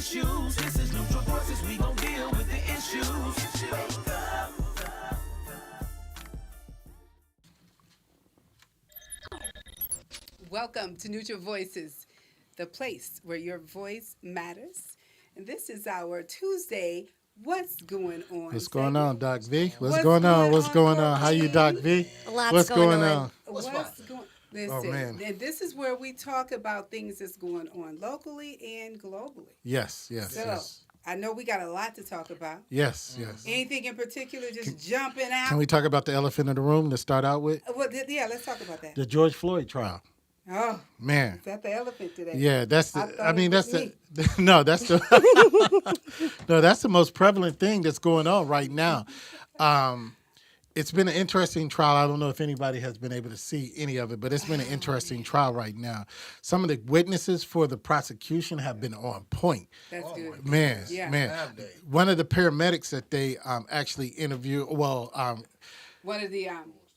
issues. This is Neutral Voices, we gon' deal with the issues. Wake up. Welcome to Neutral Voices, the place where your voice matters. And this is our Tuesday What's Going On? What's going on, Doc V? What's going on? What's going on? How you, Doc V? What's going on? What's going? Listen, Oh, man. and this is where we talk about things that's going on locally and globally. Yes. So, I know we got a lot to talk about. Yes. Anything in particular just jumping out? Can we talk about the elephant in the room to start out with? Well, yeah, let's talk about that. The George Floyd trial. Oh, Man. is that the elephant today? Yeah, that's the. That's me. the. No, that's the. No, that's the most prevalent thing that's going on right now. It's been an interesting trial. I don't know if anybody has been able to see any of it, but it's been an interesting trial right now. Some of the witnesses for the prosecution have been on point. That's good. Man. One of the paramedics that they actually interviewed, One of the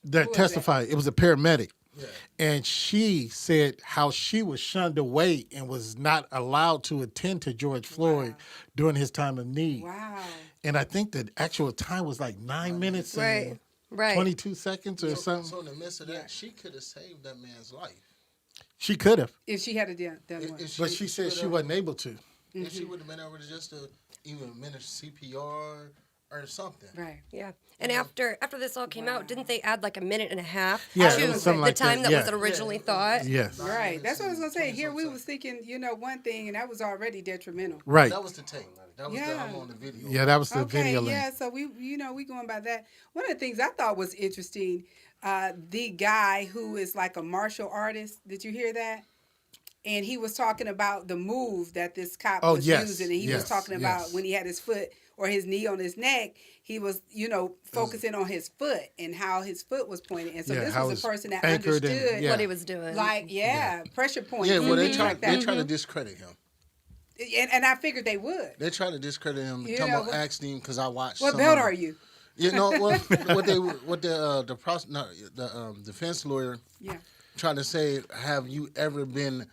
that who was testified, it was a paramedic. Yeah. And she said how she was shunned away and was not allowed to attend to George Floyd during his time of need. Wow. And I think the actual time was like 9 minutes and 22 seconds or something. So in the midst of that, she could have saved that man's life. She could have. If she had done one. But she said she wasn't able to. If she would have been able to just even administer CPR or something. Right. Yeah. And after this all came out, didn't they add like a minute and a half Yeah, to it was something the like time that, that was originally thought? Yes. Right. That's what I was going to say. Here we was thinking, one thing, and that was already detrimental. Right. That was the tape. That was on the video. Yeah, that was the Okay, video link. yeah, so we going by that. One of the things I thought was interesting, the guy who is like a martial artist, did you hear that? And he was talking about the move that this cop was using, and he was talking about when he had his foot or his knee on his neck, he was, focusing on his foot and how his foot was pointing. And so this was a person that understood what he was doing. Like, pressure points. Yeah, well, they try like to discredit him. And I figured they would. They try to discredit him. Asked him because I watched. What belt are you? You know what the defense lawyer tried to say. Have you ever been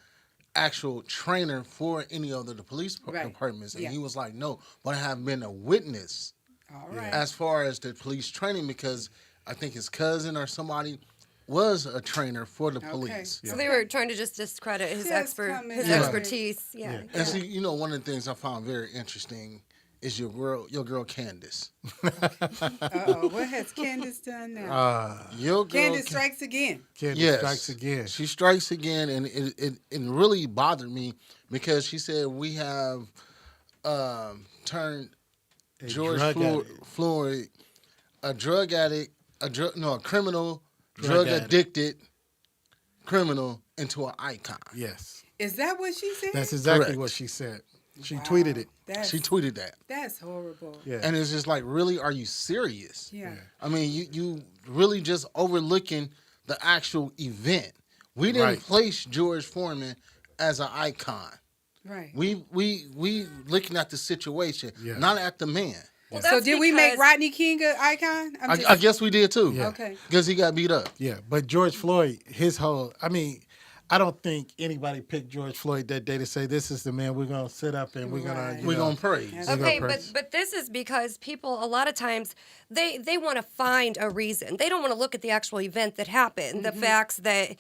actual trainer for any of the police departments? And he was like, no, but I have been a witness. All right. As far as the police training, because I think his cousin or somebody was a trainer for the police. So they were trying to just discredit his expertise. Yeah. And see, one of the things I found very interesting is your girl Candace. Uh-oh, what has Candace done now? Your girl Candace strikes again. Candace strikes again. She strikes again, and it really bothered me because she said we have turned George Floyd a drug addict, a criminal, drug addicted criminal into an icon. Yes. Is that what she said? That's exactly what she said. She tweeted it. She tweeted that. That's horrible. Yeah. And it's just like, really, are you serious? Yeah. I mean, you really just overlooking the actual event. We didn't place George Foreman as an icon. Right. We looking at the situation, not at the man. Well, so did we make Rodney King an icon? I guess we did too. Yeah. Okay. Because he got beat up. Yeah, but George Floyd, I don't think anybody picked George Floyd that day to say this is the man we're gonna sit up and we're gonna praise. Okay, but this is because people a lot of times they want to find a reason. They don't want to look at the actual event that happened, the facts that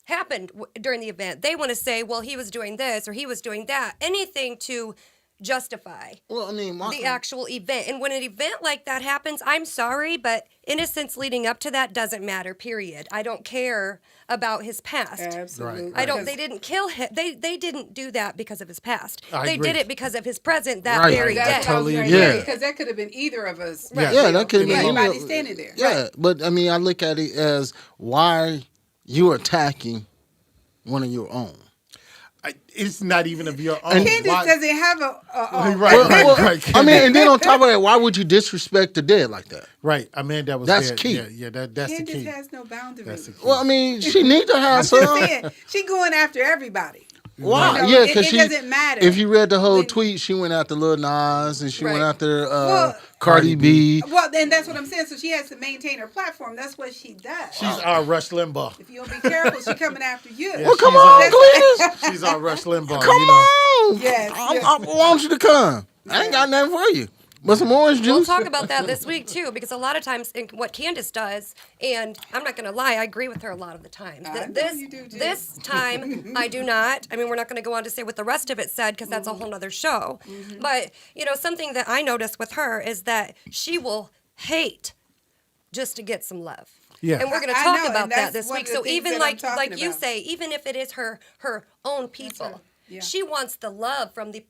happened during the event. They want to say, well, he was doing this or he was doing that, anything to justify the actual event. And when an event like that happens, I'm sorry, but innocence leading up to that doesn't matter, period. I don't care about his past. Absolutely. Right. They didn't kill him. They didn't do that because of his past. They did it because of his present that very day. That's totally agree. Because that could have been either of us. Right. Yeah, that could have been anybody standing there. Yeah, but I look at it as why you attacking one of your own. It's not even of your own. Candace doesn't have a right. And then on top of that, why would you disrespect the dead like that? Right. That was that's there. key. Yeah, that's the key. Candace has no boundaries. That's the key. Well, she need to have some. She going after everybody. Why? Because it doesn't matter. If you read the whole tweet, she went after Lil Nas and she went after Cardi B. Well, and that's what I'm saying. So she has to maintain her platform. That's what she does. She's our Rush Limbaugh. If you don't be careful, she's coming after you. Yeah, Well, come on, Cletus. She's our Rush Limbaugh. Come on. Yes, yes. I want you to come. I ain't got nothing for you. But some orange We'll juice. talk about that this week too, because a lot of times what Candace does, and I'm not going to lie, I agree with her a lot of the times. I know This you do, Jill. this time I do not. I mean, we're not going to go on to say what the rest of it said because that's a whole nother show. But something that I noticed with her is that she will hate just to get some love. Yeah. And we're going to I talk know, about and that that's this one week. of the So things even that I'm like talking you about. say, even if it is her own people. Yeah. She wants the love from the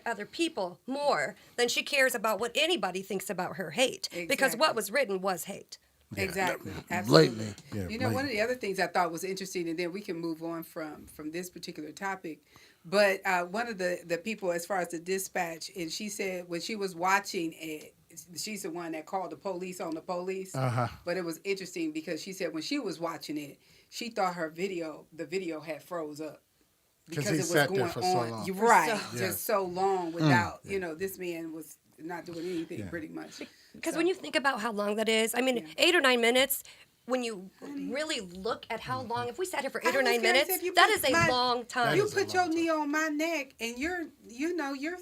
other people more than she cares about what anybody thinks about her hate. Because Exactly. what was written was hate. Exactly. Absolutely. Blatantly. Yeah, One of the other things I thought was interesting, and then we can move on from this particular topic. But one of the people, as far as the dispatch, and she said when she was watching it, she's the one that called the police on the police. But it was interesting because she said when she was watching it, she thought the video had froze up. Because he it was sat there going for so on, long. You're right? Yeah. Just so long without, this man was not doing anything pretty much. Because when you think about how long that is, I mean, 8 or 9 minutes, when you really look at how long, if we sat here for 8 or 9 minutes, that is a long time. You put your knee on my neck, and you're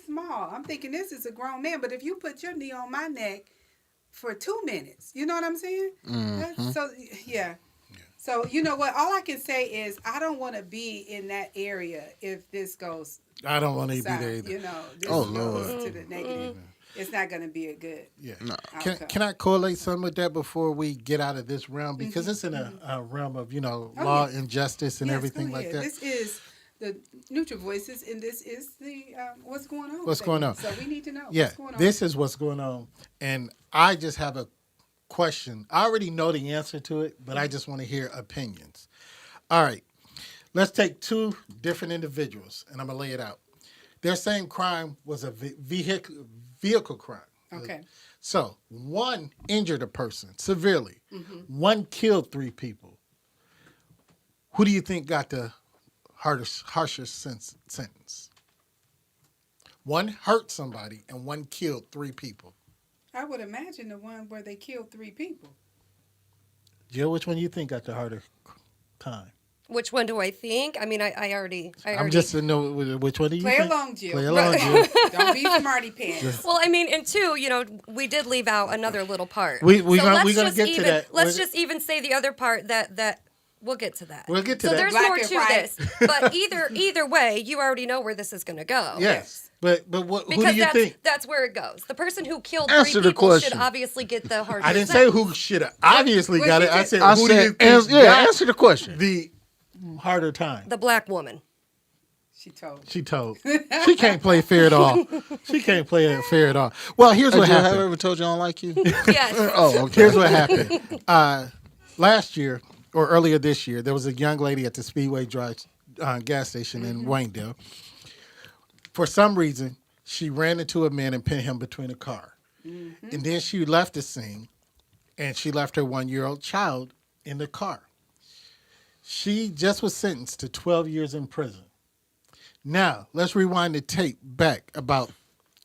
small. I'm thinking this is a grown man, but if you put your knee on my neck for 2 minutes, you know what I'm saying? That's so yeah. So you know what? All I can say is I don't want to be in that area if this goes. I don't want to be south, there either. This Oh, goes Lord. to the negative. It's not going to be a good. Yeah. outcome. Can I correlate some with that before we get out of this realm? Because it's in a realm of, law and justice and Yes, everything go like ahead. that. This is the Neutral Voices, and this is the what's going on. What's going on? So we need to know Yeah, what's going on. this is what's going on. And I just have a question. I already know the answer to it, but I just want to hear opinions. All right. Let's take two different individuals, and I'm going to lay it out. Their same crime was a vehicle crime. Okay. So one injured a person severely. One killed 3 people. Who do you think got the harshest sentence? One hurt somebody and one killed 3 people. I would imagine the one where they killed 3 people. Jill, which one do you think got the harder time? Which one do I think? I mean, I already. I'm just to know which one do you Play think? along, Jill. Play along, Jill. Don't be smarty pants. Well, I mean, and 2, we did leave out another little part. We're let's gonna just get to that. Let's just even say the other part that we'll get to that. We'll get to so that. there's Black more and to white. this, but either way, you already know where this is going to go. Yes. But what, who Because do you think? that's where it goes. The person who killed Answer 3 the people should question. obviously get the hardest. I didn't say who should have obviously Well, got she it. I just- said I who do you said, think got answer the question. the harder time? The black woman. She told. She told. She can't play fair at all. She can't play it fair at all. Well, here's what Have I happened. ever told you I don't like you? Yes. Oh, okay. Here's what happened. Last year or earlier this year, there was a young lady at the Speedway Drive gas station in Wayndale. For some reason, she ran into a man and pinned him between a car. And then she left the scene, and she left her 1-year-old child in the car. She just was sentenced to 12 years in prison. Now, let's rewind the tape back about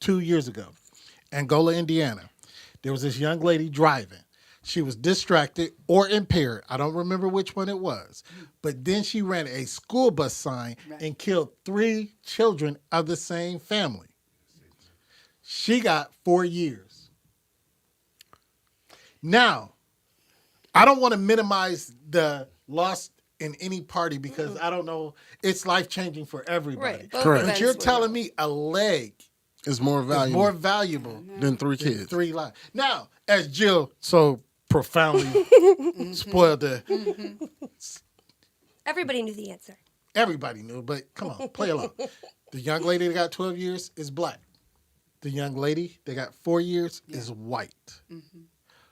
2 years ago. Angola, Indiana. There was this young lady driving. She was distracted or impaired. I don't remember which one it was. But then she ran a school bus sign and killed 3 children of the same family. She got 4 years. Now, I don't want to minimize the loss in any party because I don't know. It's life-changing for everybody. Right. Both Correct. But events you're were- telling me a leg It's more is valuable more valuable than 3 than kids. 3 lives. Now, as Jill so profoundly spoiled Everybody knew the answer. everybody knew, but come on, play along. The young lady that got 12 years is black. The young lady that got 4 years is white.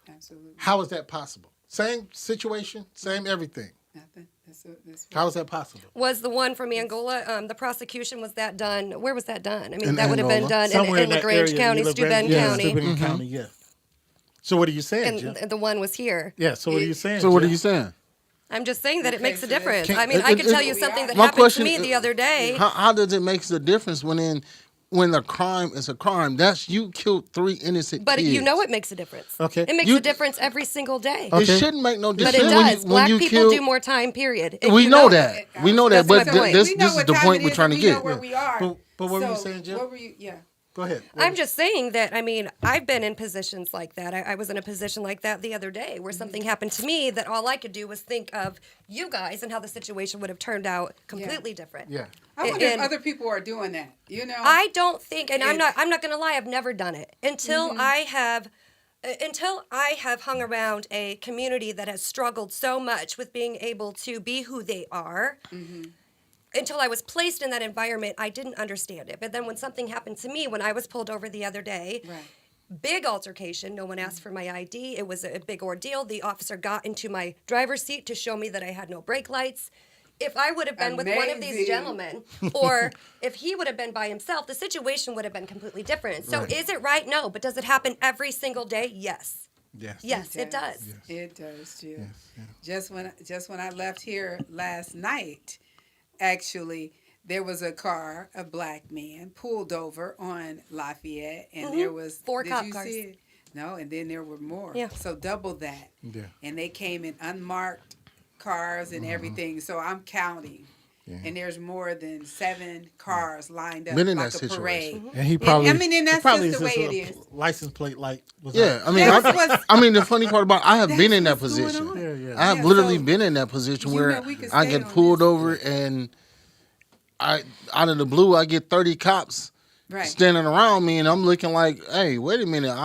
Absolutely How is that possible? Same situation, same everything. nothing. That's How is that possible? Was the one from Angola, the prosecution, was that done? Where was that done? I mean, In that would have been Angola. done Somewhere in that LaGrange area, County, Steuben County. Steuben County, yeah. So what are you saying, Jill? And the one was here. Yeah, so what are you saying, So what are Jill? you saying? I'm just saying that it Okay, makes a so then- difference. Can- I mean, I could it- tell you it- something that My happened to question me the other day. How does it make the difference when when the crime is a crime, that's you killed 3 innocent But kids. you know it makes a difference. Okay. It makes a difference every single day. It shouldn't make no But difference. it does. When Black you people kill, do more time, period. we You know that. We know that. That's But my point. this We know is what the time point it we're is trying and to we know get. where we are. But what were you So, saying, Jill? What were you? Yeah. Go ahead. I'm just saying that, I mean, I've been in positions like that. I was in a position like that the other day where something happened to me that all I could do was think of you guys and how the situation would have turned out completely different. Yeah. I wonder if And other people are doing that. You know. I don't think, and I'm It's- not going to lie, I've never done it until I have hung around a community that has struggled so much with being able to be who they are. Until I was placed in that environment, I didn't understand it. But then when something happened to me, when I was pulled over the other day, Right. big altercation, no one asked for my ID. It was a big ordeal. The officer got into my driver's seat to show me that I had no brake lights. If I would have been with one of Amazing. these gentlemen, or if he would have been by himself, the situation would have been completely different. So is it right? No. But does it happen every single day? Yes. Yes. Yes, it does. It does, Jill. Just when I left here last night, actually, there was a car, a black man, pulled over on Lafayette, and there was 4 did cop you cars. see it? No, and then there were more. Yeah. So double that. Yeah. And they came in unmarked cars and everything. So I'm counting. And there's more than 7 cars lined up Been in like that a situation. parade. And he probably. I mean, and that's probably just the way it his, is. License plate light was Yeah, on. I mean, That's what's- I mean, the funny part about I have been in that That's what's position. going on. Yeah. I have Yeah, literally so been in that position you where know we could I stay get on pulled this. over and I out of the blue I get 30 cops Right. standing around me and I'm looking like, hey, wait a minute,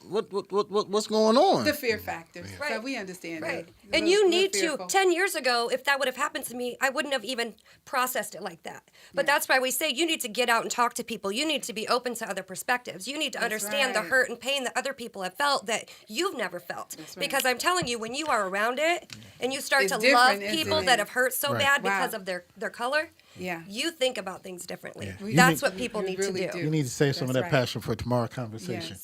what's going on? The fear factor. So Right. we understand Right. that. And We're- you we're need to, fearful. 10 years ago, if that would have happened to me, I wouldn't have even processed it like that. But that's why we say you need to get out and talk to people. You need to be open to other perspectives. You need to understand the right. hurt and pain that other people have felt that you've never felt. right. Because I'm telling you, when you are around it and you start It's to different, love isn't people it? that have hurt so bad because Wow. of their color, Yeah. you think about things differently. You That's need- what people you need really to do. You need to save some of that That's right. passion for tomorrow's conversation.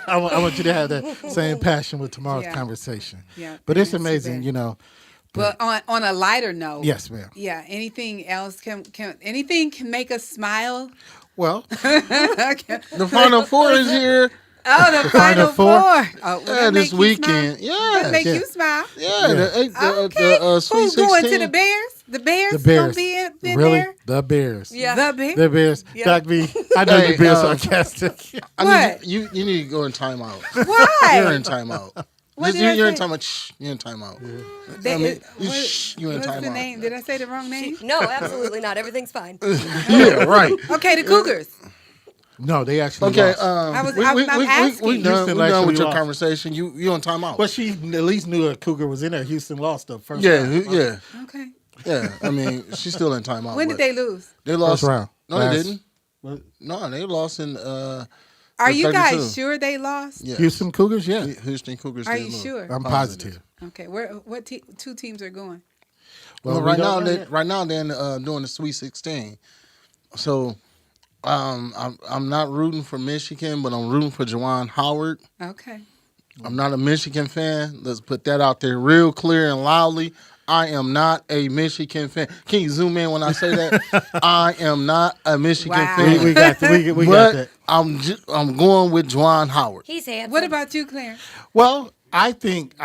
I want you to have that same passion with tomorrow's Yeah. conversation. Yeah, But it's that's too amazing, bad. you know. But on a lighter note. Yes, ma'am. Yeah. Anything else can anything can make us smile? Well, The Final Four is here. Oh, the Final Four? Four. Oh, will Yeah, that this make you weekend. smile? Yeah, That make yeah. you smile. yeah. Okay. The Sweet Who's going to 16. the Bears? The Bears. the Bears. Gonna be in really? there? The Bears. Yeah. The Bears. The Bears. Yeah. Doc B, I know Hey, you're being sarcastic. I What? mean, you need to go in timeout. Why? You're in timeout. What did I You're in say? timeout. Shh, you're in timeout. They- I mean, what- you in what's the timeout. name? Did I say the wrong name? No, absolutely not. Everything's fine. Yeah, right. Okay, the Cougars. No, they actually Okay, lost. I'm we asking. done Houston with actually your lost. conversation. You on timeout. But she at least knew a Cougar was in there. Houston lost the first Yeah, round. yeah, Okay. yeah. I mean, she's still in timeout. When but did they lose? They lost. First round. No, Last- they didn't. What? No, they lost in. Are the you 32. guys sure they lost? Yeah. Houston Cougars, yeah. Houston Cougars. Are did you lose. sure? I'm positive. Okay. What two teams are going? Well, we right now, don't know yet. right now they're doing the Sweet 16. So, I'm not rooting for Michigan, but I'm rooting for Juwan Howard. Okay. I'm not a Michigan fan. Let's put that out there real clear and loudly. I am not a Michigan fan. Can you zoom in when I say that? I am not a Michigan Wow. fan. We got we got but that. I'm going with Juwan Howard. He's handsome. What about you, Claire? Well, I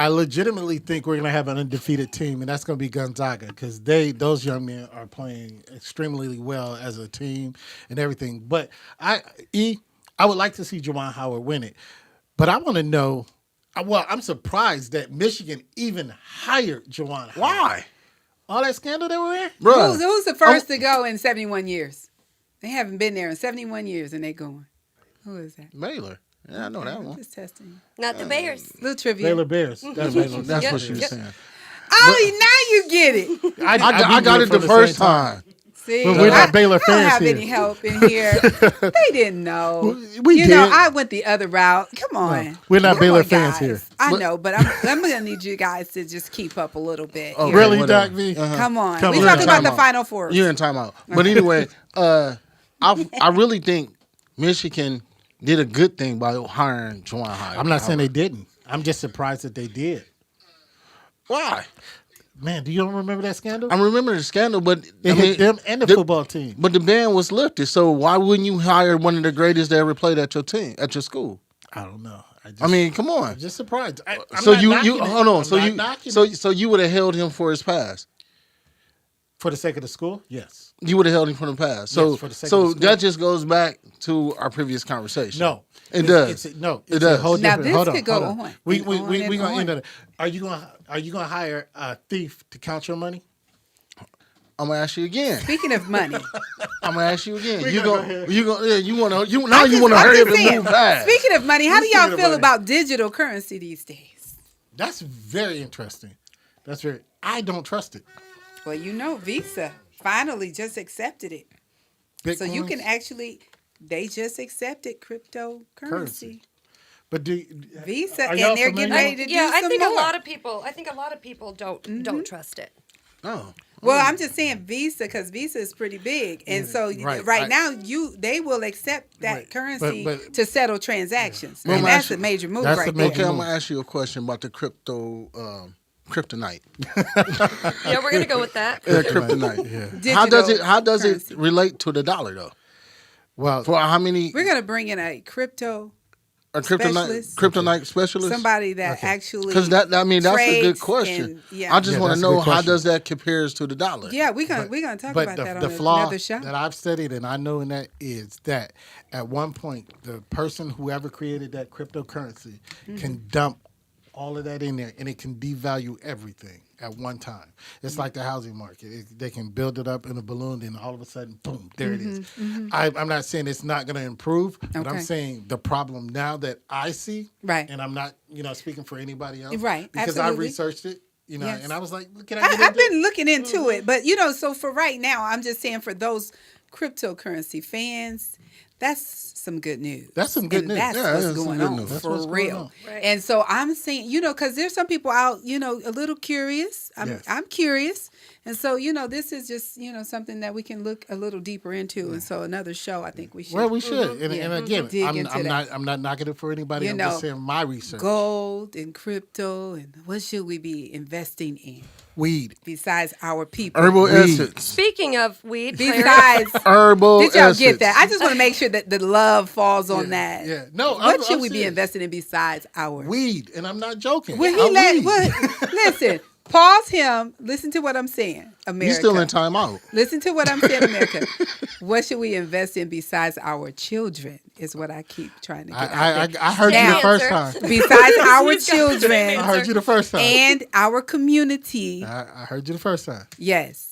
legitimately think we're going to have an undefeated team, and that's going to be Gonzaga because those young men are playing extremely well as a team and everything. But I would like to see Juwan Howard win it, but I want to know. Well, I'm surprised that Michigan even hired Juwan Howard. Why? All that scandal they were in? Bruh. Who's the first to go in 71 years? They haven't been there in 71 years, and they're going. Who is that? Baylor. Yeah, I know that I'm one. just testing. Not the Bears. Little trivia. Baylor Bears. That's Baylor. That's Yep. what she was Yep. saying. Oh, now you get it. I got it the first time. See, But we're not Baylor I don't fans have here. any help in here. They didn't know. We you did. know, I went the other route. Come on. we're not Come Baylor on, fans guys. here. I know, but I'm going to need you guys to just keep up a little bit. Oh, here. Really, whatever. Doc V? Come on. Come We're on. talking about the Timeout. Final Four. You're in timeout. But anyway, I really think Michigan did a good thing by hiring Juwan Howard. I'm not saying they didn't. I'm just surprised that they did. Why? Man, do you don't remember that scandal? I remember the scandal, but It hit them and the football team. But the ban was lifted, so why wouldn't you hire one of the greatest that ever played at your team, at your school? I don't know. I mean, come on. I'm just surprised. I'm So not you knocking it. hold on. I'm not knocking it. So you would have held him for his pass. For the sake of the school, yes. You would have held him for the pass. So Yes, for the sake of the school. that just goes back to our previous conversation. No, it does. It's it does. A whole Now, different, this hold on, could go hold on on. We and on and gonna on. end it. Are you gonna hire a thief to count your money? I'm gonna ask you again. Speaking of money, I'm gonna ask you again. We're You gonna go. go You go. Yeah, you wanna. You I'm now. You just- wanna I'm hurry up just and saying, move fast. speaking of money, how do y'all Speaking of feel money. about digital currency these days? That's very interesting. I don't trust it. Well, Visa finally just accepted it. So you Bitcoins, can actually, they just accepted cryptocurrency. Currency. But Visa, are and y'all they're getting familiar? ready to do I some think more. a lot of people. I think a lot of people don't trust it. No. Well, I'm just saying Visa because Visa is pretty big, and so right. now they will accept that Right. currency But- to settle transactions, Well, and I'm that's actually- a major move that's right a there. major Okay, I'm move. gonna ask you a question about the kryptonite. Yeah, we're gonna go with that. Kryptonite. Digital How does currency. it relate to the dollar though? Well, For how many We're gonna bring in a crypto kryptonite specialist. specialist? somebody that actually Because that's a good trades question. and- yeah. I just Yeah, want that's to a know good how question. does that compares to the dollar. Yeah, we're gonna talk but about that the on flaw another show. that I've studied and I know in that is that at one point the person whoever created that cryptocurrency can dump all of that in there and it can devalue everything at one time. It's like the housing market. They can build it up in a balloon and all of a sudden, boom, there it is. I'm not saying it's not going to improve, but I'm Okay. saying the problem now that I see, Right. and I'm not, speaking for anybody else, Right, because I absolutely. researched it, Yes. and I was like, can I get I've into it? been looking into it, but so for right now, I'm just saying for those cryptocurrency fans, that's some good news. That's some good And news. That's Yeah, what's that's some going good on news. That's for what's going real. on. Right. And so I'm saying, because there's some people out, a little curious. Yes. I'm curious, and so this is just something that we can look a little deeper into. And so another show, I think we should. Well, we should, and, Yeah. and again, Dig I'm into that. not knocking it for anybody. You I'm know, just saying my research. Gold and crypto, and what should we be investing in Weed. besides our people? Herbal Weed. essence. Speaking of weed, Claire, Besides. Herbal Did y'all essence. get that? I just want to make sure that the love falls on that. yeah. No, what I'm should we be serious. investing in besides our? Weed, and I'm not joking. Will he I'm let? weed. Listen, pause him. Listen to what I'm saying, America. You still in timeout. Listen to what I'm saying, America. What should we invest in besides our children? Is what I keep trying to get out there. I heard you Now- the first Answer. time. Besides our He's got the same children I heard you the first time. and our community. I heard you the first time. Yes.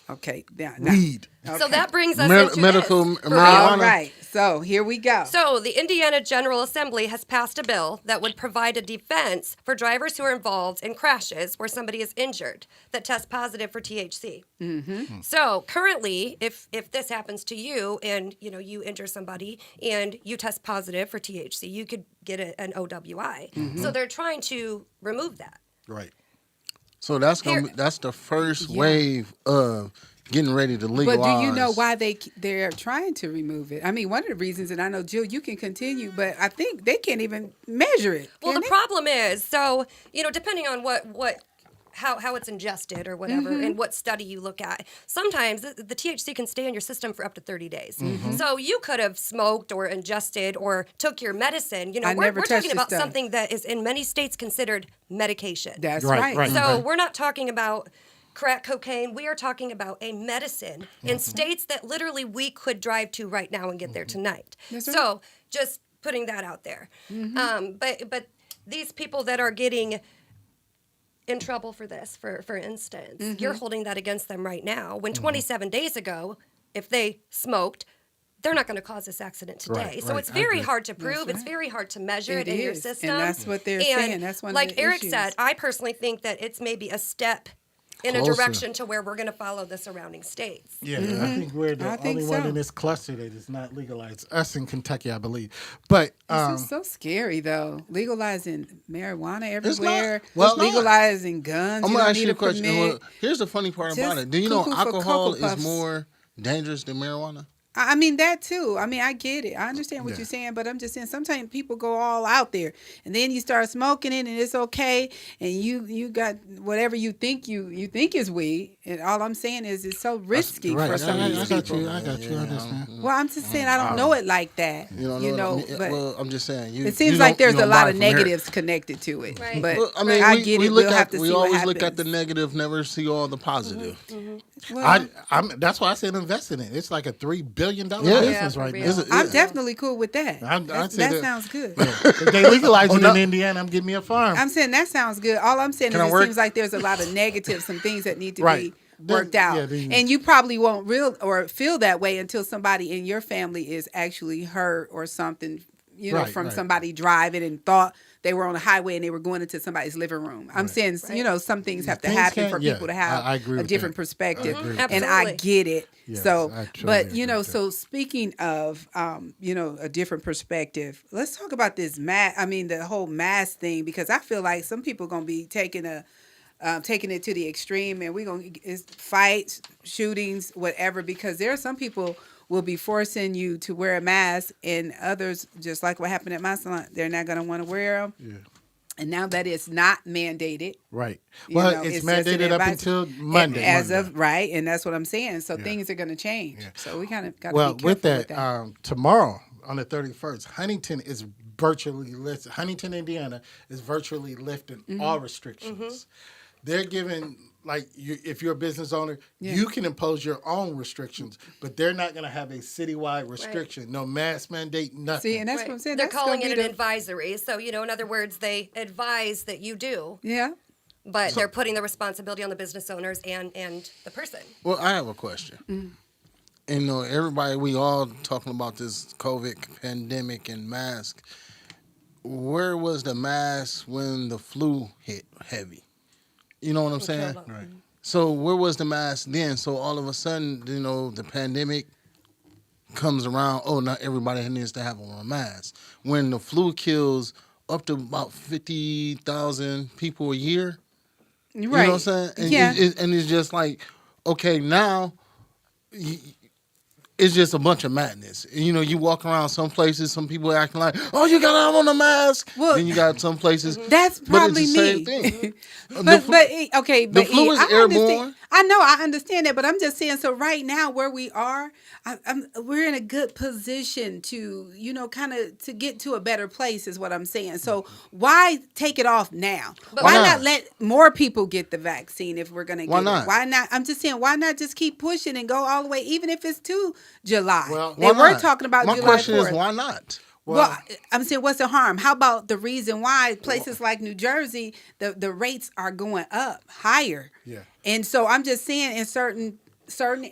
Okay. Now, Weed. So that brings us into Medical this. For marijuana. All right. So here we go. So, the Indiana General Assembly has passed a bill that would provide a defense for drivers who are involved in crashes where somebody is injured that test positive for THC. Mm-hmm. So, currently, if this happens to you and you injure somebody and you test positive for THC, you could get an OWI. So they're trying to remove that. Right. So that's the first wave of getting ready to legalize. But do you know why they're trying to remove it? I mean, one of the reasons, and I know, Jill, you can continue, but I think they can't even measure it. Well, can the they? problem is, so, depending on how it's ingested or whatever and what study you look at, sometimes the THC can stay in your system for up to 30 days. So you could have smoked or ingested or took your medicine. I We're never touched talking the about stuff. something that is in many states considered medication. That's Right, right. right. So we're not talking about crack cocaine. We are talking about a medicine in states that literally we could drive to right now and get there tonight. That's right. So just putting that out there. But these people that are getting in trouble for this, for instance, you're holding that against them right now. When 27 days ago, if they smoked, they're not going to cause this accident today. Right, So right. it's I very agree. hard to prove. That's It's right. very hard to measure It it in your is, system. and that's what they're And saying. That's one of like the Eric issues. said, I personally think that it's maybe a step in a Closer. direction to where we're going to follow the surrounding states. Yeah, I think we're the I think only one so. in this cluster that is not legalized. Us in Kentucky, I believe. But This is so scary, though. Legalizing marijuana not. everywhere. Well, legalizing guns. I'm you gonna don't ask need you a a question. permit. Well, here's the funny part about Just it. Do you know cuckoo for alcohol Cocoa is Puffs. more dangerous than marijuana? I mean that too. I mean I get it. I understand what Yeah. you're saying, but I'm just saying sometimes people go all out there, and then you start smoking it, and it's okay, and you got whatever you think is weed, and all I'm saying is it's so risky Right. for some of I these got people. you. I got you. I understand. Well, I'm just saying I don't know it like that. You don't You know know, what I mean? but Well, I'm just saying. it seems like there's a lot of negatives connected to it. Right. But Well, I mean, I we, get we it. look We'll at have to we see what always happens. look at the negative, never see all the positive. Well, That's why I said invest in it. It's like a $3 billion Yeah. business Yeah, right for now. real. I'm definitely cool with that. I'd say that that- sounds good. If they legalize it no. in Indiana, I'm getting me a farm. I'm saying that sounds good. All I'm saying Can I is it work? seems like there's a lot of negatives, some things that need to Right. be worked out. Yeah, they- and you probably won't feel that way until somebody in your family is actually hurt or something, Right, from right. somebody driving and thought they were on a highway and they were going into somebody's living room. I'm saying, some things have to Things happen can't- for yeah, people to have I agree a with different that. perspective. I agree with that. And I Absolutely. get it. Yes, So, I truly but agree with that. so speaking of, a different perspective, let's talk about this the whole mask thing, because I feel like some people are going to be taking it to the extreme, and we're going to fights, shootings, whatever, because there are some people will be forcing you to wear a mask, and others, just like what happened at my salon, they're not going to want to wear them. Yeah. And now that it's not mandated. Right. you Well, know, it's just an mandated up advice. until Monday. As of right, and that's what I'm saying. So Yeah. things are going to change. Yeah. So we kind of got to Well, be careful with that, tomorrow on the 31st, Huntington is virtually lifted. Huntington, Indiana, is virtually lifting all restrictions. They're giving, if you're a business owner, you can impose your own restrictions, but they're not going to have a citywide restriction. No mask mandate, nothing. See, and that's Right. what I'm saying. They're That's calling gonna it be an the- advisory. So, in other words, they advise that you do, Yeah. but they're putting the responsibility on the business owners and the person. Well, I have a question. And everybody, we all talking about this COVID pandemic and mask. Where was the mask when the flu hit heavy? You know what I'm saying? Right. So where was the mask then? So all of a sudden, the pandemic comes around. Oh, not everybody needs to have on a mask. When the flu kills up to about 50,000 people a year. Right. You know what I'm saying? And yeah. and it's just like, okay, now it's just a bunch of madness. And, you walk around some places, some people acting like, oh, you got to have on a mask. Well, then you got some places. That's probably but it's the me. same thing. but the flu is I airborne. understand. I know, I understand that, but I'm just saying. So right now, where we are, we're in a good position to, kind of to get to a better place, is what I'm saying. So why take it off now? Why not let more people get the vaccine if we're going to get not? it? Why not? I'm just saying, why not just keep pushing and go all the way, even if it's to July? Well, they Why were not? talking about My July question 4th. is, why not? Well, I'm saying, what's the harm? How about the reason why places like New Jersey, the rates are going up higher? Yeah. And so I'm just saying, in certain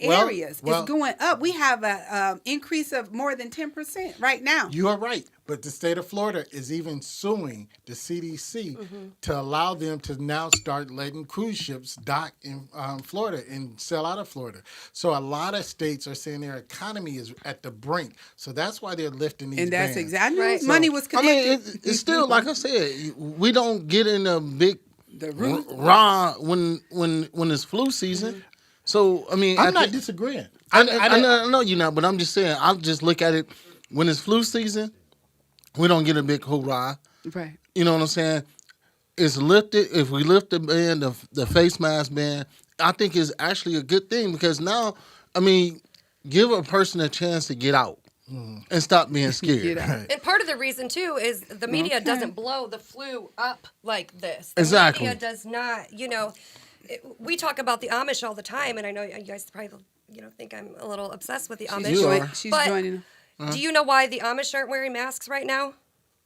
areas, it's going up. We have a increase of more than 10% right now. You are right. But the state of Florida is even suing the CDC to allow them to now start letting cruise ships dock in Florida and sail out of Florida. So a lot of states are saying their economy is at the brink. So that's why they're lifting these And that's bans. exactly Right. money was I connected. mean, it's still, like I said, we don't get in a big The root. raw when it's flu season. So, I mean, I'm not disagreeing. I know you're not, but I'm just saying, I'll just look at it when it's flu season. We don't get a big hoorah. Right. You know what I'm saying? It's lifted. If we lift the ban, the face mask ban, I think is actually a good thing, because now, I mean, give a person a chance to get out and stop being scared. Get out. And part of the reason too is the media Okay. doesn't blow the flu up like this. The Exactly. media does not. We talk about the Amish all the time, and I know you guys probably think I'm a little obsessed with the Amish. You are. She's But- joining. Do you know why the Amish aren't wearing masks right now?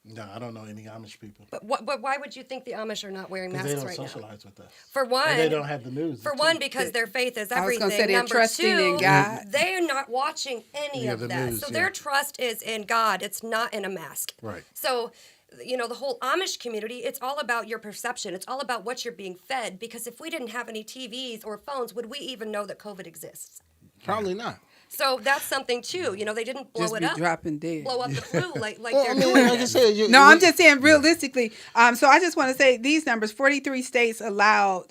No, I don't know any Amish people. But why would you think the Amish are not wearing Because masks they don't right now? socialize with us. For one, And they don't have the news. For one, because their faith is I was everything. gonna say they're Number trusting in two, God. they're not watching any Yeah, of the that. news, So yeah. their trust is in God. It's not in a mask. Right. So, the whole Amish community, it's all about your perception. It's all about what you're being fed. Because if we didn't have any TVs or phones, would we even know that COVID exists? Probably not. So that's something too. They didn't blow Just it be up, dropping dead. blow up the flu like Well, they're I mean, doing. like I said, No, I'm just saying realistically. So I just want to say these numbers: 43 states allowed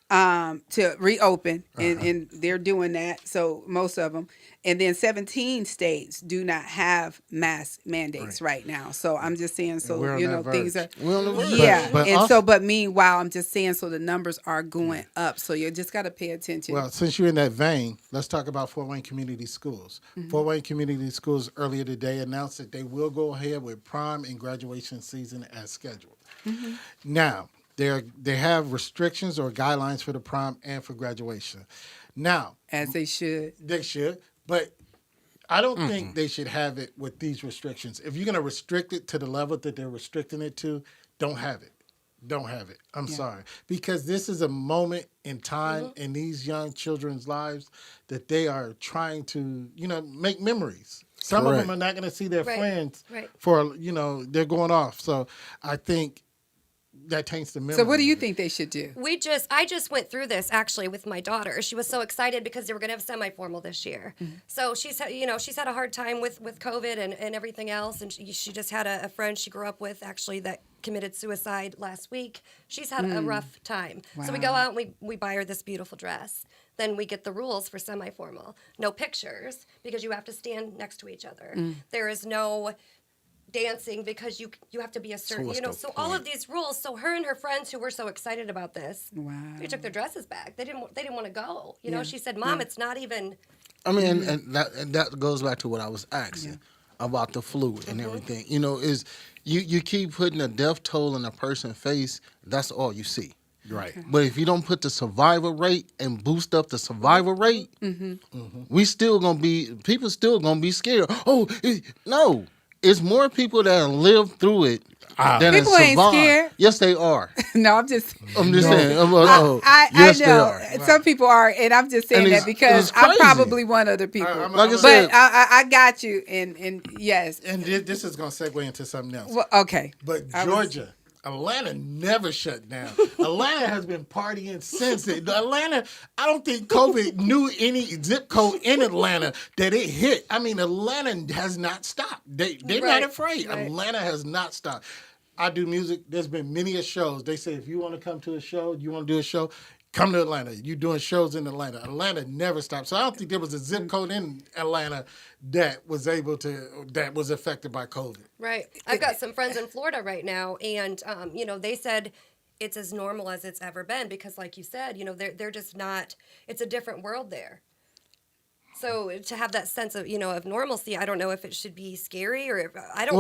to reopen, and they're doing that. So most of them, and then 17 states do not have mask mandates right now. So I'm just saying, so we're on that things verge. are, We're on the verge. yeah, But and also- so, but meanwhile, I'm just saying, so the numbers are going up. So you just got to pay attention. Well, since you're in that vein, let's talk about Fort Wayne Community Schools. Fort Wayne Community Schools earlier today announced that they will go ahead with prom and graduation season as scheduled. Now, they have restrictions or guidelines for the prom and for graduation. Now, As they should. they should, but I don't think they should have it with these restrictions. If you're going to restrict it to the level that they're restricting it to, don't have it. Don't have it. I'm sorry. Because this is a moment in time in these young children's lives that they are trying to, make memories. Some of them are not going to see their friends for, they're going off. So I think that taints the memory. So what do you think they should do? I just went through this actually with my daughter. She was so excited because they were going to have semi-formal this year. So she's had a hard time with COVID and everything else, and she just had a friend she grew up with actually that committed suicide last week. She's had a rough time. So we go out and we buy her this beautiful dress. Then we get the rules for semi-formal. No pictures because you have to stand next to each other. There is no dancing because you have to be a certain, so all of these rules. So her and her friends who were so excited about this, they took their dresses back. They didn't want to go. She said, "Mom, it's not even." I mean, and that goes back to what I was asking about the flu and everything. Is you keep putting a death toll in a person's face. That's all you see. Right. But if you don't put the survival rate and boost up the survival rate, we still gonna be people still gonna be scared. No. It's more people that live through it than People have ain't survived. scared. Yes, they are. No, I'm just saying. I Yes, know they are. some people are, and I'm just saying And that it's because I'm crazy. probably one of the people. Like I said- but I got you, and yes. And this is going to segue into something else. Well, okay. But Georgia, Atlanta never shut down. Atlanta has been partying since it. Atlanta, I don't think COVID knew any zip code in Atlanta that it hit. I mean, Atlanta has not stopped. They're not afraid. Right. Atlanta has not stopped. I do music. There's been many shows. They say if you want to come to a show, you want to do a show, come to Atlanta. You're doing shows in Atlanta. Atlanta never stopped. So I don't think there was a zip code in Atlanta that was affected by COVID. Right. I've got some friends in Florida right now, and they said it's as normal as it's ever been because, like you said, they're just not. It's a different world there. So to have that sense of of normalcy, I don't know if it should be scary or if, I don't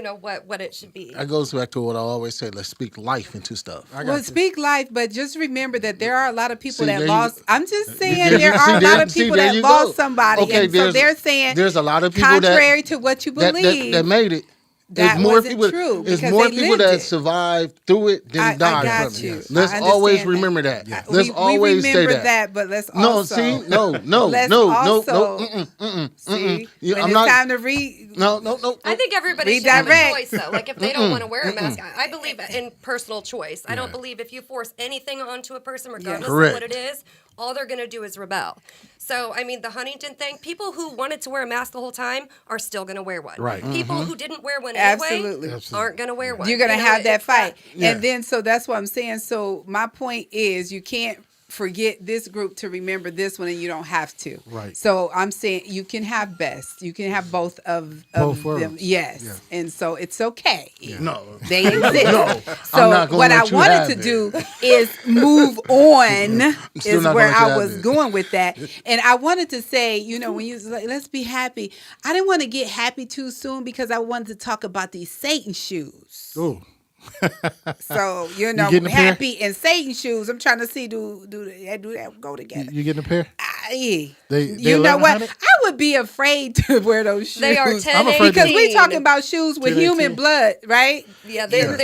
know what it should be. That goes back to what I always say. Let's speak life into stuff. Well, speak life, but just remember that there are a lot of people that there you lost. go. I'm just saying there are a lot of people that lost somebody, Okay, and so they're saying there's a lot of people contrary to what you believe. that made it. That wasn't true, There's because more they people lived that it. survived through it than I died got from you. it. I Let's understand always that. remember that. Yeah. Let's always we say remember that. but let's No, also see, no, let's no. also see Yeah, when I'm it's not- time to read. No. I think everybody should have a Redirect. choice, though. Like, if they don't want to wear a mask, I believe in personal choice. I don't believe if you force anything onto a person, regardless of Correct. what it is, all they're going to do is rebel. So, I mean, the Huntington thing, people who wanted to wear a mask the whole time are still going to wear one. Right. People who didn't wear one anyway Absolutely. aren't going to wear one. You're going to have that it's fight. Yeah. And then, so that's what I'm saying. So my point is you can't forget this group to remember this one, and you don't have to. Right. So I'm saying you can have best. You can have both of Both them. worlds. Yes. Yeah. And so it's okay. No. They exist. No, So I'm not gonna what I let you wanted have to it. do is move on still is not where gonna let you I have was it. going with that. And I wanted to say, when you like, let's be happy. I didn't want to get happy too soon because I wanted to talk about these Satan shoes. Ooh. So, getting a pair? happy and Satan shoes. I'm trying to see do that go together. You getting a pair? Yeah. They You know what? 1100? I would be afraid to wear those shoes. They are 10, I'm afraid to- because we're 18. talking about shoes with 10, human 18. blood, right? Yeah, Yes.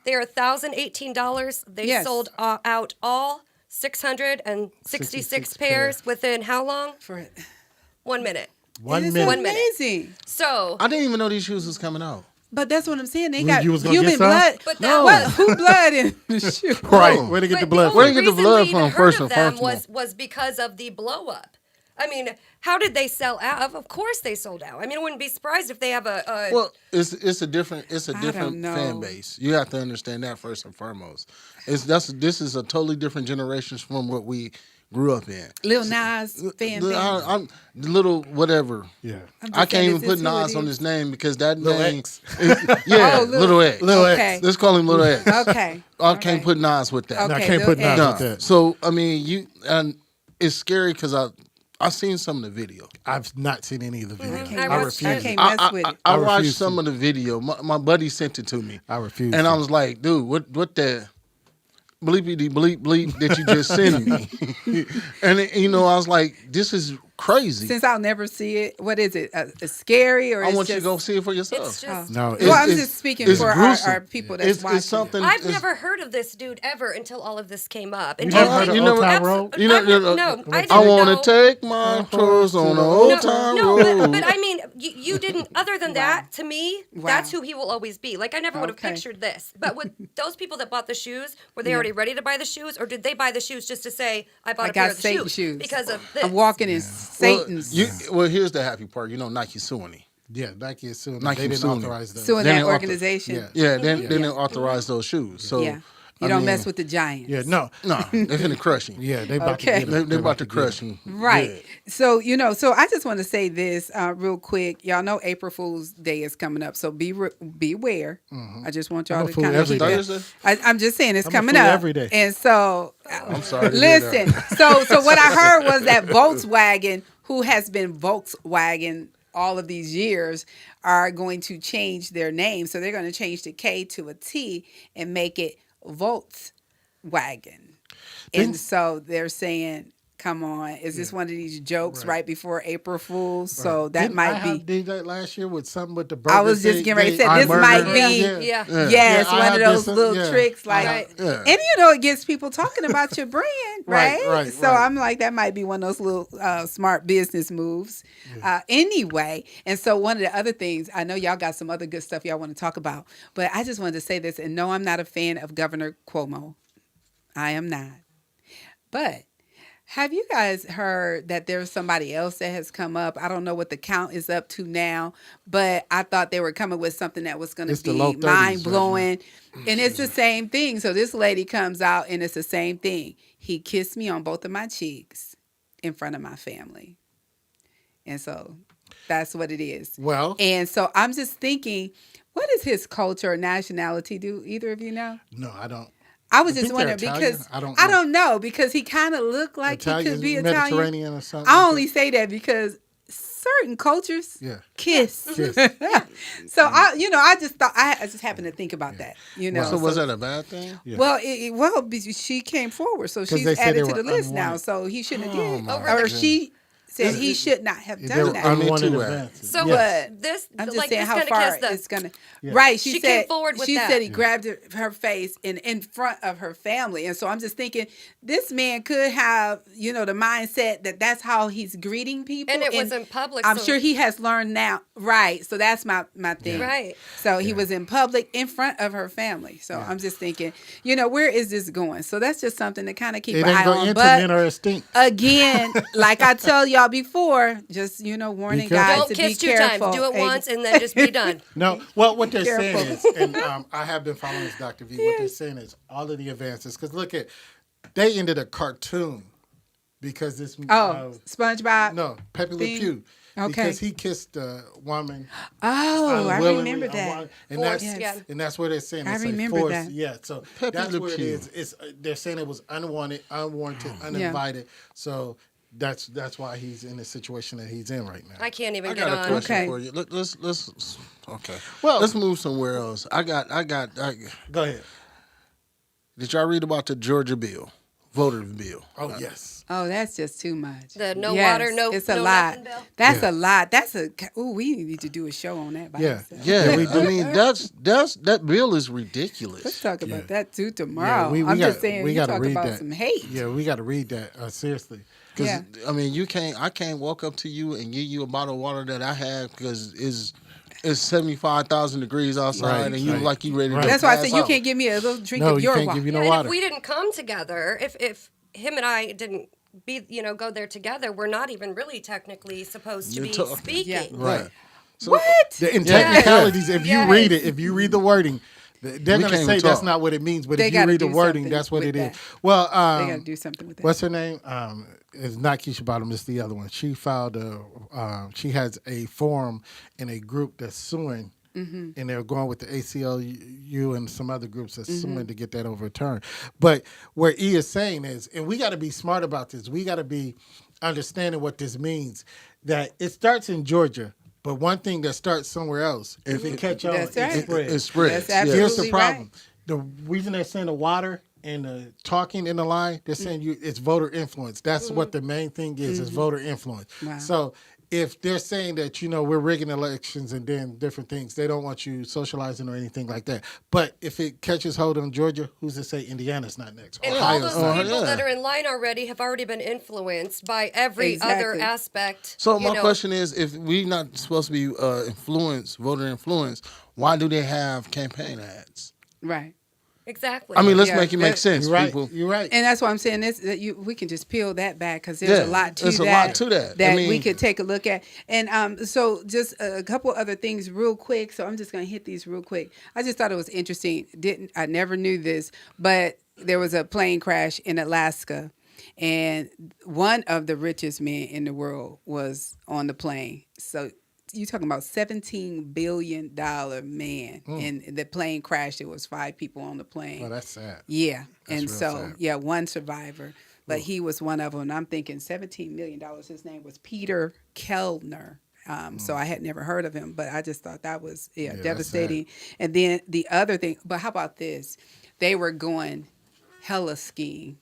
they're $1,018. They Yes. sold out all 666 66 pairs within how long? For 1 minute. 1 It is minute. 1 minute. amazing. So I didn't even know these shoes was coming out. But that's what I'm saying. They You got was gonna human get some? blood. But that No. What? Who blood in the shoe? Right. No. Where to get the But blood the Where from? you only get the blood reason we from, heard first of and them foremost? was because of the blow up. I mean, how did they sell out? Of course they sold out. I mean, I wouldn't be surprised if they have a Well, it's a different don't know. fan base. You have to understand that first and foremost. This is a totally different generation from what we grew up in. Lil Nas fan base. I'm little whatever. Yeah. I can't even is put this who it Nas on is? his name because that Lil name. X. Yeah, Oh, Little X. Lil X. Okay. Let's call him Little X. Okay. I can't Okay. put Nas with that. No, I Okay, can't put Lil Nas X. with No. that. So I mean, and it's scary because I've seen some of the video. I've not seen any of the video. can't I watch- refuse. I it. can't mess with it. I I watched refuse some to. of the video. My buddy sent it to me. I refuse. And to. I was like, dude, what the bleepity bleep bleep that you just sent me? And I was like, this is crazy. Since I'll never see it, what is it? Scary or I it's want you to just, go see it for yourself. it's just. No, Well, I'm it's- just speaking it's for gruesome. our people that's watching. It's something. I've it's- never heard of this dude ever until all of this came up. And You never heard of you Old never- Town Road? You know, no, I I didn't want know. to take my tours on the old town No, road. but I mean, you didn't. Other than that, to me, that's who he will always be. Like I never would have Okay. pictured this. But with those people that bought the shoes, were they already ready to buy the shoes, or did they buy the shoes just to say, "I bought I a pair got of Satan shoes shoes. because of this"? I'm walking in Well, Satan's. here's the happy part. Nike suing him. Yeah, Nike is suing. Nike They didn't suing him. authorize those. suing They that didn't author- organization. Yeah. Yeah, they didn't authorize those shoes. So Yeah. You I don't mean, mess with the giants. Yeah, no. No, they're finna crush him. Yeah, they about Okay. to get him. They're about to crush him. Right. Yeah. So, so I just want to say this real quick. Y'all know April Fool's Day is coming up. So beware. I just want y'all I'm a to fool kind of every keep day. that. Thursday? I'm just saying it's I'm a coming fool up every day. And so I'm sorry. To hear that. listen. So what I heard was that Volkswagen, who has been Volkswagen all of these years, are going to change their name. So they're going to change the K to a T and make it Volkswagen. And so they're saying, come on, is this one of these jokes right before April Fool's? So that Didn't might I be. did that last year with something with the burger. I was just thing? getting ready to say, I this murdered might her. be- Yeah. Yes, I one have of this, those little yeah. tricks, like, Right. Yeah. and it gets people talking about your brand, right? Right, So right. I'm like, that might be one of those little smart business moves. Anyway, and so one of the other things, I know y'all got some other good stuff y'all want to talk about, but I just wanted to say this, and no, I'm not a fan of Governor Cuomo. I am not. But have you guys heard that there's somebody else that has come up? I don't know what the count is up to now, but I thought they were coming with something that was going It's to the low be 30s right mind blowing. And it's the same thing. So this lady comes out and it's the same thing. He kissed me on both of my cheeks in front of my family. And so that's what it is. Well, And so I'm just thinking, what is his culture or nationality? Do either of you know? no, I don't. I was I just think they're wondering Italian. because I don't I know. don't know because he kind of looked like he could be Italian. Mediterranean or something. I like only say that because certain cultures Yeah. kiss. Kiss. So I just thought I just happened to think about that. So was that a bad thing? Yeah. Well, she came forward, so 'Cause she's they said added they to the were list now. unwanted. So he shouldn't have did, my or goodness. she said he should not have They done were that. unwanted too, advances. So Yes. this, I'm just like saying this how kind of far kiss, the, it's gonna. Yeah. Right, She she came said. forward with she that. said he grabbed her face in front of her family, and so I'm just thinking this man could have the mindset that that's how he's greeting people, and it was in public. I'm so- sure he has learned now, right? So that's my thing, Right. So he was in public in front of her family. So I'm just thinking, where is this going? So that's just something to kind of keep It an ain't eye going on. to But men or stink. again, like I tell y'all before, just warning careful. guys Don't to kiss be two careful. times. Do it Hey, once and then just be done. No, well, what they're saying Careful. is, and I have been following this Dr. V, what they're saying is all of the advances, because look at, they ended a cartoon because this, SpongeBob. no, Pepe Le thing? Pew, Okay. because he kissed a woman. Oh, I unwillingly, remember that. and Forced, that's yeah. and that's what they're saying. I It's a remember forced- that. Yeah, so Pepe that's Le what it Pew. is. It's they're saying it was unwanted, unwarranted, uninvited. So that's why he's in the situation that he's in right now. I can't even I get got a on. question Okay. for you. Let's okay. Well- let's move somewhere else. Go ahead. Did y'all read about the Georgia bill, voter bill? Oh yes. Oh, that's just too much. The no Yes, water, no- It's a no lot. nothing bill? That's a lot. That's we need to do a show on that by Yeah. itself. Yeah, we do. I mean that bill is ridiculous. Let's talk about Yeah. that too tomorrow. we I'm got- just saying, we you gotta talk read about that. some hate. Yeah, we got to read that seriously. Because Yeah. I mean, I can't walk up to you and give you a bottle of water that I have because it's 75,000 degrees outside Right, and you right. like you ready Right. to That's why I pass said you out. can't give me a little drink No, of you your can't water. give you Yeah, no and water. if we didn't come together, if him and I didn't go there together, we're not even really technically supposed to You're be talking- speaking. Yeah. Right. So, What? In technicalities, if you Yes. read it, if you read the wording, they're We going to can't say even that's talk. not what it means. But They if you gotta read the do wording, something that's what with it is. that. Well, They got to do something with that. what's her name? It's not Keisha Bottom. It's the other one. She filed she has a forum in a group that's suing, and they're going with the ACLU and some other groups that's suing to get that overturned. But where E is saying is, and we got to be smart about this. We got to be understanding what this means. That it starts in Georgia, but one thing that starts somewhere else, if it catch on, That's it right. spreads. It spreads. That's yeah. Here's the Absolutely problem. The reason they're saying the water and the talking in the line, they're saying it's voter influence. That's what the main thing is voter influence. Wow. So if they're saying that, we're rigging elections and then different things, they don't want you socializing or anything like that. But if it catches hold on Georgia, who's to say Indiana's not next? And all Ohio's those not. people yeah. that are in line already have already been influenced by every other Exactly. aspect. So my question is, if we're not supposed to be voter influence, why do they have campaign ads? Right. Exactly. I mean, let's Yeah, make it make that- sense, You're right. people. You're right. And that's why I'm saying this. We can just peel that back because there's Yeah, a lot to there's a that. lot to that. I That we mean- could take a look at. And so just a couple other things real quick. So I'm just going to hit these real quick. I just thought it was interesting. I never knew this, but there was a plane crash in Alaska, and one of the richest men in the world was on the plane. So you talking about $17 billion man, and the plane crashed. There was 5 people on the plane. Well, that's sad. Yeah. And real so, sad. one survivor, but he was one of them. And I'm thinking $17 million. His name was Peter Kellner. So I had never heard of him, but I just thought that was that's devastating. And then the other thing, but how about this? They were going hella skiing.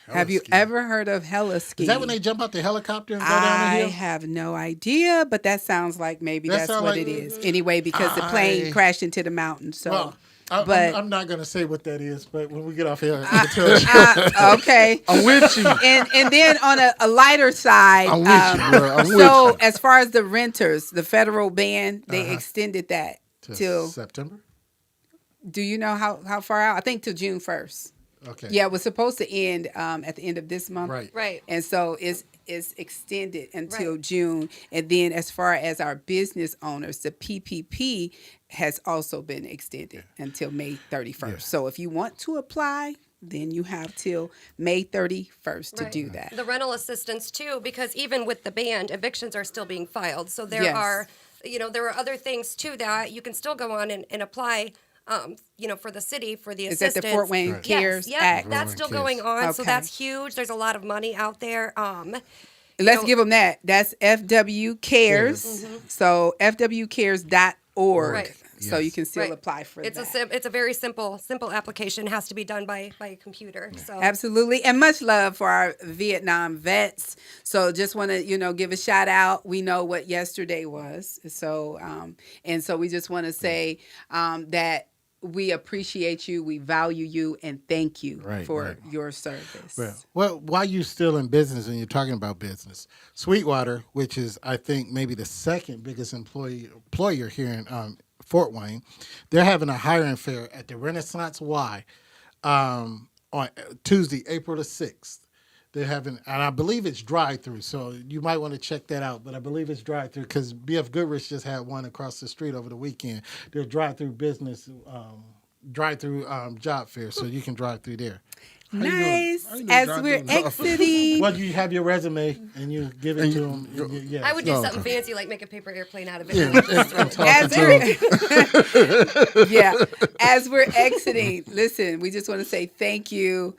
Have you skiing. ever heard of hella skiing? Is that when they jump out the helicopter and go down the I hill? have no idea, but that sounds like maybe That that's sound what like- it is. Anyway, because the plane crashed into the mountain. So, Well, but I'm not going to say what that is, but when we get off here, I'll tell you. okay. I'm with you. And then on a lighter side, I'm with you, bro. I'm so with you. as far as the renters, the federal ban, they extended that To till. September? Do you know how far out? I think till June 1st. Okay. Yeah, it was supposed to end at the end of this month. Right. Right. And so it's extended until Right. June. And then as far as our business owners, the PPP has also been extended until May 31st. Yeah. So if you want to apply, then you have till May 31st to Right. do that. The rental assistance too, because even with the ban, evictions are still being filed. So there Yes. are, there are other things too that you can still go on and apply. For the city for the Is that assistance. the Fort Wayne Right. Cares yes, Act? that's still going on. So Okay. that's huge. There's a lot of money out there. Let's give them that. That's FW Cares. Mm-hmm. So fwcares.org. Right. So you Yes. can still Right. apply for It's that. it's a very simple application. It has to be done by a computer. So Absolutely. And much love for our Vietnam vets. So just want to, give a shout out. We know what yesterday was. So, and so we just want to say that we appreciate you, we value you, and thank you Right, for right. your service. Well, while you're still in business and you're talking about business, Sweetwater, which is, I think, maybe the second biggest employer here in Fort Wayne, they're having a hiring fair at the Renaissance Y on Tuesday, April the 6th. They're having, and I believe it's drive-through, so you might want to check that out. But I believe it's drive-through because BF Goodrich just had one across the street over the weekend. They're drive-through business, drive-through job fair, so you can drive through there. Nice. How you doing, As John? we're Doing- exiting. Well, you have your resume and you give it to them. Yes. I would do No, something fancy like make a paper airplane out of it. Yeah, and just throw it. As we're, yeah, as we're exiting, listen, we just want to say thank you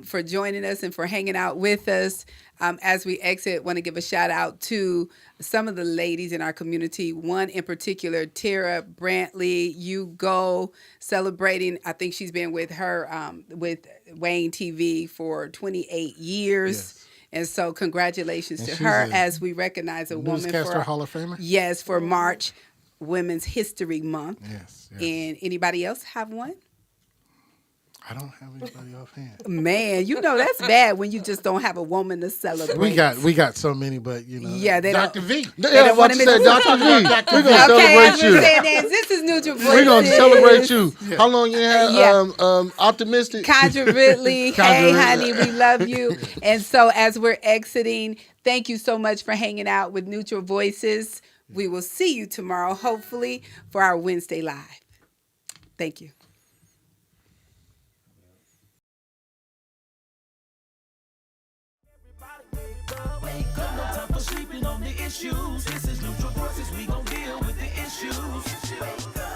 for joining us and for hanging out with us. As we exit, want to give a shout out to some of the ladies in our community. One in particular, Tara Brantley, You Go, celebrating. I think she's been with her with Wayne TV for 28 years. Yes. And so congratulations And to she's her a as we recognize a woman Newscaster for Hall of Famer? Yes, for March Women's History Month. Yes. And anybody else have one? I don't have anybody offhand. Man, you know that's bad when you just don't have a woman to celebrate. We got so many, but you know. Yeah, they Dr. don't. V. They Yeah, don't what want you him said, to- Dr. V. We're gonna Okay, I'm celebrate just you. saying that this is Neutral Voices. We're gonna celebrate you. How long you had? Yeah. Optimistic. Contra Ridley, hey honey, we love you. And so as we're exiting, thank you so much for hanging out with Neutral Voices. We will see you tomorrow, hopefully, for our Wednesday Live. Thank you. Wake up, no time for sleeping on the issues. This is Neutral Voices, we gon' deal with the issues.